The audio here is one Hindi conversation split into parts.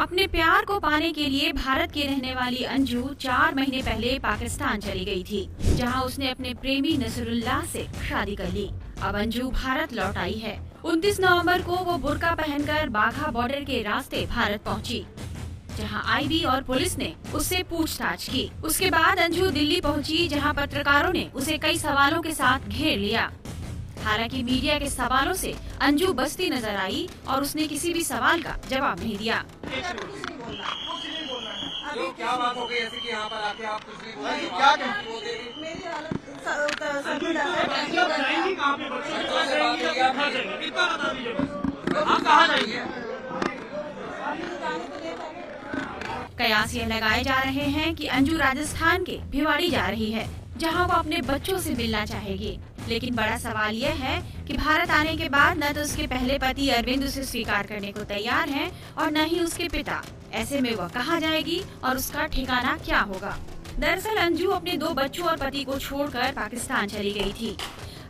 अपने प्यार को पाने के लिए भारत की रहने वाली अंजू 4 महीने पहले पाकिस्तान चली गई थी, जहां उसने अपने प्रेमी नसरुल्लाह से शादी कर ली। अब अंजू भारत लौट आई है। 29 नवंबर को वो बुर्का पहनकर बाघा बॉर्डर के रास्ते भारत पहुंची, जहां आईबी और पुलिस ने उससे पूछताछ की। उसके बाद अंजू दिल्ली पहुंची, जहां पत्रकारों ने उसे कई सवालों के साथ घेर लिया। हालांकि मीडिया के सवालों से अंजू बचती नजर आई और उसने किसी भी सवाल का जवाब नहीं दिया। क्या बात हो गई ऐसी कि यहाँ पर आके आप कुछ नहीं बोल रही? क्या मेरी कयास ये लगाए जा रहे हैं कि अंजू राजस्थान के भिवाड़ी जा रही है, जहां वो अपने बच्चों से मिलना चाहेगी। लेकिन बड़ा सवाल यह है कि भारत आने के बाद न तो उसके पहले पति अरविंद उसे स्वीकार करने को तैयार हैं और न ही उसके पिता। ऐसे में वह कहाँ जाएगी और उसका ठिकाना क्या होगा? दरअसल अंजू अपने 2 बच्चों और पति को छोड़कर पाकिस्तान चली गई थी।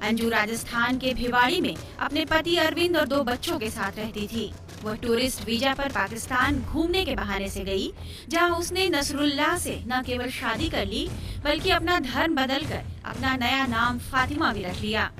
अंजू राजस्थान के भिवाड़ी में अपने पति अरविंद और 2 बच्चों के साथ रहती थी। वह टूरिस्ट वीजा पर पाकिस्तान घूमने के बहाने से गई, जहां उसने नसरुल्लाह से न केवल शादी कर ली, बल्कि अपना धर्म बदलकर अपना नया नाम फातिमा भी रख लिया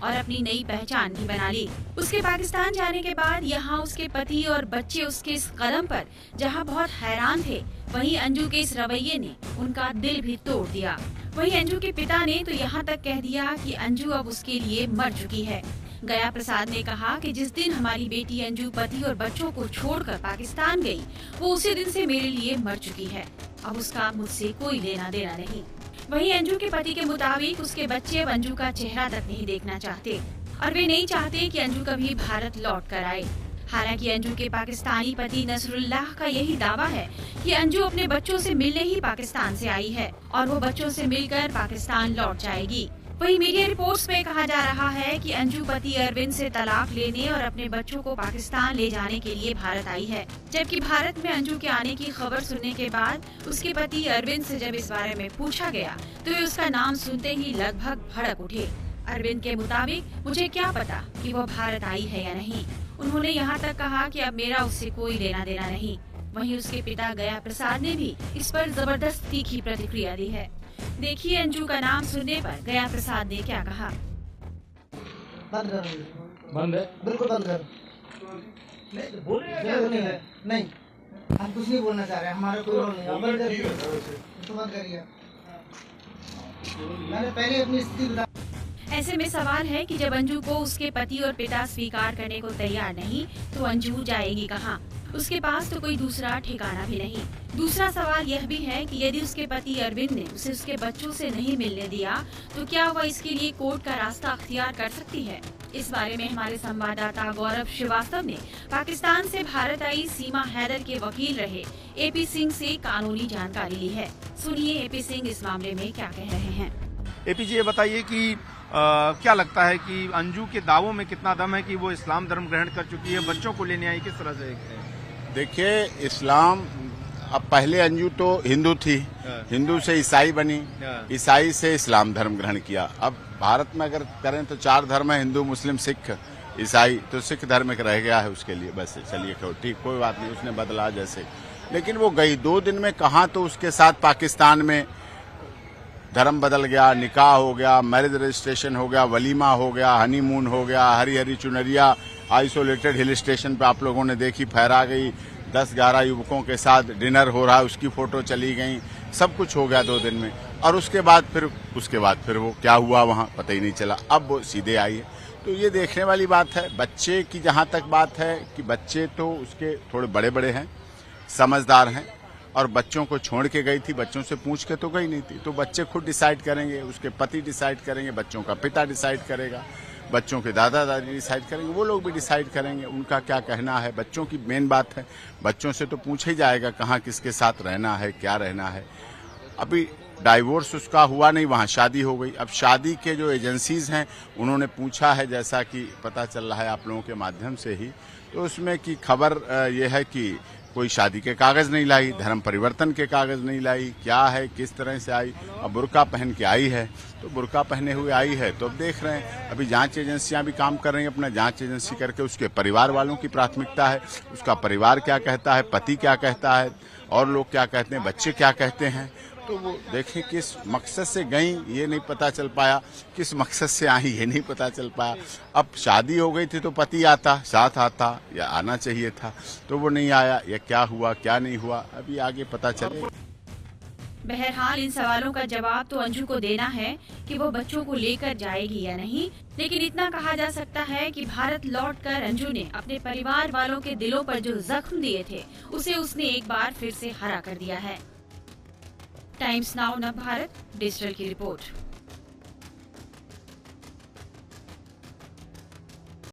और अपनी नई पहचान भी बना ली। उसके पाकिस्तान जाने के बाद यहाँ उसके पति और बच्चे उसके इस कदम पर जहाँ बहुत हैरान थे, वहीं अंजू के इस रवैये ने उनका दिल भी तोड़ दिया। वहीं अंजू के पिता ने तो यहाँ तक कह दिया कि अंजू अब उसके लिए मर चुकी है। गया प्रसाद ने कहा कि जिस दिन हमारी बेटी अंजू पति और बच्चों को छोड़कर पाकिस्तान गई, वो उसी दिन से मेरे लिए मर चुकी है। अब उसका मुझसे कोई लेना देना नहीं। वहीं अंजू के पति के मुताबिक उसके बच्चे अब अंजू का चेहरा तक नहीं देखना चाहते और वे नहीं चाहते कि अंजू कभी भारत लौट कर आए। हालांकि अंजू के पाकिस्तानी पति नसरुल्लाह का यही दावा है कि अंजू अपने बच्चों से मिलने ही पाकिस्तान से आई है और वो बच्चों से मिलकर पाकिस्तान लौट जाएगी। वहीं मीडिया रिपोर्ट्स में कहा जा रहा है कि अंजू पति अरविंद से तलाक लेने और अपने बच्चों को पाकिस्तान ले जाने के लिए भारत आई है, जबकि भारत में अंजू के आने की खबर सुनने के बाद उसके पति अरविंद से जब इस बारे में पूछा गया तो वे उसका नाम सुनते ही लगभग भड़क उठे। अरविंद के मुताबिक, मुझे क्या पता कि वो भारत आई है या नहीं। उन्होंने यहाँ तक कहा कि अब मेरा उससे कोई लेना देना नहीं। वहीं उसके पिता गया प्रसाद ने भी इस पर जबरदस्त तीखी प्रतिक्रिया दी है। देखिए अंजू का नाम सुनने पर गया प्रसाद ने क्या कहा। बंद कर, बंद है, बिल्कुल बंद कर। नहीं, हम कुछ नहीं बोलना चाह रहे, हमारा कोई रोल नहीं है। बंद करिए, तो बंद करिए। मैंने पहले अपनी स्थिति बता। ऐसे में सवाल है कि जब अंजू को उसके पति और पिता स्वीकार करने को तैयार नहीं, तो अंजू जाएगी कहाँ? उसके पास तो कोई दूसरा ठिकाना भी नहीं। दूसरा सवाल यह भी है कि यदि उसके पति अरविंद ने उसे उसके बच्चों से नहीं मिलने दिया, तो क्या वह इसके लिए कोर्ट का रास्ता अख्तियार कर सकती है? इस बारे में हमारे संवाददाता गौरव श्रीवास्तव ने पाकिस्तान से भारत आई सीमा हैदर के वकील रहे एपी सिंह से कानूनी जानकारी ली है। सुनिए एपी सिंह इस मामले में क्या कह रहे हैं। एपी जी, ये बताइए कि क्या लगता है कि अंजू के दावों में कितना दम है कि वो इस्लाम धर्म ग्रहण कर चुकी है, बच्चों को लेने आई, किस तरह से? देखिए, इस्लाम, अब पहले अंजू तो हिंदू थी, हिंदू से ईसाई बनी, ईसाई से इस्लाम धर्म ग्रहण किया। अब भारत में अगर करें तो 4 धर्म है, हिंदू, मुस्लिम, सिख, ईसाई। तो सिख धर्म एक रह गया है उसके लिए, बस चलिए ठीक, कोई बात नहीं, उसने बदला जैसे। लेकिन वो गई 2 दिन में कहाँ, तो उसके साथ पाकिस्तान में धर्म बदल गया, निकाह हो गया, मैरिज रजिस्ट्रेशन हो गया, वलीमा हो गया, हनीमून हो गया, हरी हरी चुनरिया आइसोलेटेड हिल स्टेशन पे आप लोगों ने देखी, फहरा गई। 10-11 युवकों के साथ डिनर हो रहा है, उसकी फोटो चली गई, सब कुछ हो गया 2 दिन में। और उसके बाद फिर वो क्या हुआ वहाँ पता ही नहीं चला। अब वो सीधे आई है, तो ये देखने वाली बात है। बच्चे की जहाँ तक बात है कि बच्चे तो उसके थोड़े बड़े बड़े हैं, समझदार हैं, और बच्चों को छोड़ के गई थी, बच्चों से पूछ के तो गई नहीं थी। तो बच्चे खुद डिसाइड करेंगे, उसके पति डिसाइड करेंगे, बच्चों का पिता डिसाइड करेगा, बच्चों के दादा दादी डिसाइड करेंगे, वो लोग भी डिसाइड करेंगे उनका क्या कहना है। बच्चों की मेन बात है, बच्चों से तो पूछा ही जाएगा कहाँ किसके साथ रहना है, क्या रहना है। अभी डाइवोर्स उसका हुआ नहीं, वहाँ शादी हो गई। अब शादी के जो एजेंसीज हैं उन्होंने पूछा है, जैसा कि पता चल रहा है आप लोगों के माध्यम से ही, तो उसमें की खबर यह है कि कोई शादी के कागज नहीं लाई, धर्म परिवर्तन के कागज नहीं लाई, क्या है किस तरह से आई। अब बुर्का पहन के आई है तो बुर्का पहने हुए आई है तो अब देख रहे हैं, अभी जांच एजेंसियां भी काम कर रही हैं, अपना जांच एजेंसी करके उसके परिवार वालों की प्राथमिकता है, उसका परिवार क्या कहता है, पति क्या कहता है, और लोग क्या कहते हैं, बच्चे क्या कहते हैं, तो वो देखें किस मकसद से गई ये नहीं पता चल पाया, किस मकसद से आई ये नहीं पता चल पाया। अब शादी हो गई थी तो पति आता, साथ आता या आना चाहिए था, तो वो नहीं आया, या क्या हुआ क्या नहीं हुआ, अभी आगे पता चले। बहरहाल इन सवालों का जवाब तो अंजू को देना है कि वो बच्चों को लेकर जाएगी या नहीं, लेकिन इतना कहा जा सकता है कि भारत लौटकर अंजू ने अपने परिवार वालों के दिलों पर जो जख्म दिए थे उसे उसने एक बार फिर से हरा कर दिया है। टाइम्स नाउ नव भारत डिजिटल की रिपोर्ट।